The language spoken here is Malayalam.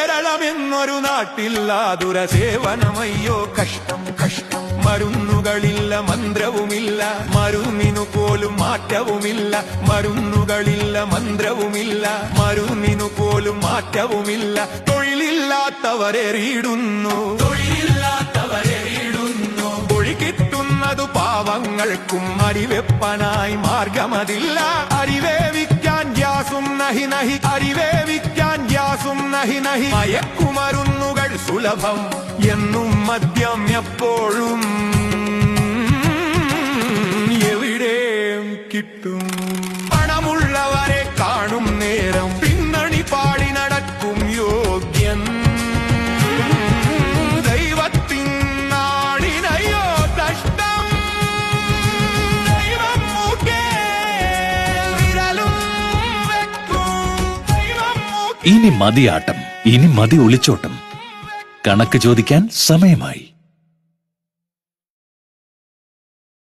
കേരളമെന്നൊരു നാട്ടില്ലാതുര സേവനമയ്യോ കഷ്ടം കഷ്ടം. മരുന്നുകളില്ല, മന്ത്രവുമില്ല, മരുന്നിനു പോലും മാറ്റവുമില്ല. മരുന്നുകളില്ല, മന്ത്രവുമില്ല, മരുന്നിനു പോലും മാറ്റവുമില്ല. തൊഴിലില്ലാത്തവരെറിയിടുന്നു, തൊഴിലില്ലാത്തവരെറിയിടുന്നു. തൊഴി കിട്ടുന്നതു പാവങ്ങൾക്കും അരിവെപ്പനായി മാർഗമതില്ല. അരിവേവിക്കാൻ ഗ്യാസും നഹി നഹി, അരിവേവിക്കാൻ ഗ്യാസും നഹി നഹി. മയക്കുമരുന്നുകൾ സുലഭം, എന്നും മദ്യം എപ്പോഴും എവിടെയും കിട്ടും. പണമുള്ളവരെ കാണും നേരം പിന്നണി പാടി നടക്കും യോഗ്യൻ. ദൈവത്തിൻ നാടിനയോ കഷ്ടം. ദൈവം മൂക്കേ വിരലും വെക്കും. ഇനി മതിയാട്ടം, ഇനി മതി ഒളിച്ചോട്ടം. കണക്ക് ചോദിക്കാൻ സമയമായി.